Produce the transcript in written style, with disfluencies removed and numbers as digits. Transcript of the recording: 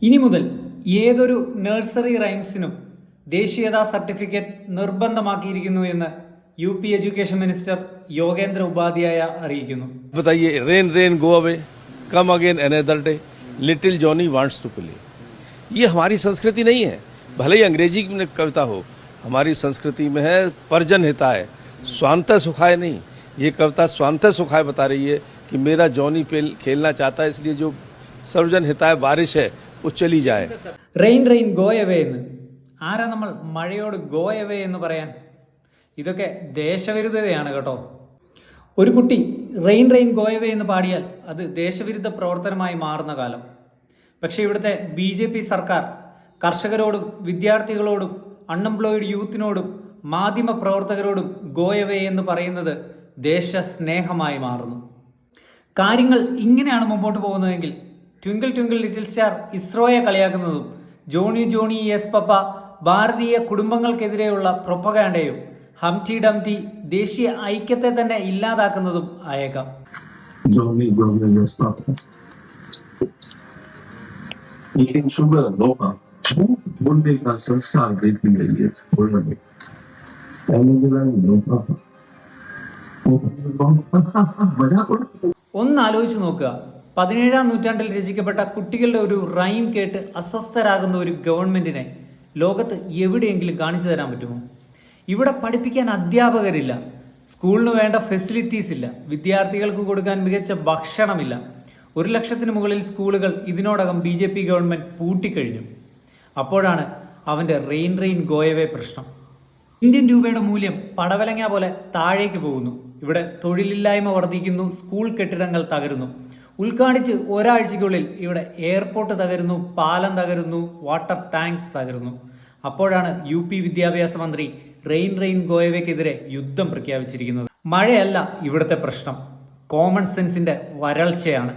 ഇനി മുതൽ ഏതൊരു നഴ്സറി റൈംസിനും ദേശീയതാ സർട്ടിഫിക്കറ്റ് നിർബന്ധമാക്കിയിരിക്കുന്നു എന്ന് UP education minister Yogendra Upadhyay അറിയിക്കുന്നു. बताइए, rain rain go away, come again another day, little Johnny wants to play. ये हमारी संस्कृति नहीं है. भले ही अंग्रेजी में कविता हो, हमारी संस्कृति में है परजन हिताय, स्वांत सुखाय नहीं. ये कविता स्वांत सुखाय बता रही है कि मेरा जॉनी खेलना चाहता है, इसलिए जो सर्वजन हिताय बारिश है वो चली जाए. റെയിൻ റെയിൻ ഗോ എവേ എന്ന് ആരാ നമ്മൾ മഴയോട് ഗോ എവേ എന്ന് പറയാൻ? ഇതൊക്കെ ദേശവിരുദ്ധതയാണ് കേട്ടോ. ഒരു കുട്ടി റെയിൻ റെയിൻ ഗോ എവേ എന്ന് പാടിയാൽ അത് ദേശവിരുദ്ധ പ്രവർത്തനമായി മാറുന്ന കാലം. പക്ഷേ ഇവിടുത്തെ BJP സർക്കാർ കർഷകരോടും വിദ്യാർത്ഥികളോടും അൺഎംപ്ലോയിഡ് യൂത്തിനോടും മാധ്യമ പ്രവർത്തകരോടും ഗോ എവേ എന്ന് പറയുന്നത് ദേശസ്നേഹമായി മാറുന്നു. കാര്യങ്ങൾ ഇങ്ങനെയാണ് മുമ്പോട്ട് പോകുന്നതെങ്കിൽ ട്വിങ്കിൾ ട്വിങ്കിൾ ലിറ്റിൽ സ്റ്റാർ ഇസ്രോയെ കളിയാക്കുന്നതും ജോണി ജോണി യെസ് പപ്പ ഭാരതീയ കുടുംബങ്ങൾക്കെതിരെയുള്ള പ്രൊപ്പഗാൻഡയും ഹംറ്റി ഡംറ്റി ദേശീയ ഐക്യത്തെ തന്നെ ഇല്ലാതാക്കുന്നതും ആയേക്കാം. ഒന്നാലോചിച്ച് നോക്കുക, 17-ാം നൂറ്റാണ്ടിൽ രചിക്കപ്പെട്ട കുട്ടികളുടെ ഒരു റൈം കേട്ട് അസ്വസ്ഥരാകുന്ന ഒരു ഗവൺമെന്റിനെ ലോകത്ത് എവിടെയെങ്കിലും കാണിച്ചു തരാൻ പറ്റുമോ? ഇവിടെ പഠിപ്പിക്കാൻ അധ്യാപകരില്ല, സ്കൂളിന് വേണ്ട ഫെസിലിറ്റീസ് ഇല്ല, വിദ്യാർത്ഥികൾക്ക് കൊടുക്കാൻ മികച്ച ഭക്ഷണമില്ല. 1 ലക്ഷത്തിന് മുകളിൽ സ്കൂളുകൾ ഇതിനോടകം BJP ഗവൺമെന്റ് പൂട്ടിക്കഴിഞ്ഞു. അപ്പോഴാണ് അവൻ്റെ റെയിൻ റെയിൻ ഗോയവേ പ്രശ്നം. ഇന്ത്യൻ രൂപയുടെ മൂല്യം പടവലങ്ങ പോലെ താഴേക്ക് പോകുന്നു. ഇവിടെ തൊഴിലില്ലായ്മ വർദ്ധിക്കുന്നു, സ്കൂൾ കെട്ടിടങ്ങൾ തകരുന്നു. ഉദ്ഘാടിച്ച് ഒരാഴ്ചയ്ക്കുള്ളിൽ ഇവിടെ എയർപോർട്ട് തകരുന്നു, പാലം തകരുന്നു, വാട്ടർ ടാങ്ക്സ് തകരുന്നു. അപ്പോഴാണ് UP വിദ്യാഭ്യാസ മന്ത്രി റെയിൻ റെയിൻ ഗോയവയ്ക്കെതിരെ യുദ്ധം പ്രഖ്യാപിച്ചിരിക്കുന്നത്. മഴയല്ല ഇവിടുത്തെ പ്രശ്നം, കോമൺ സെൻസിന്റെ വരൾച്ചയാണ്.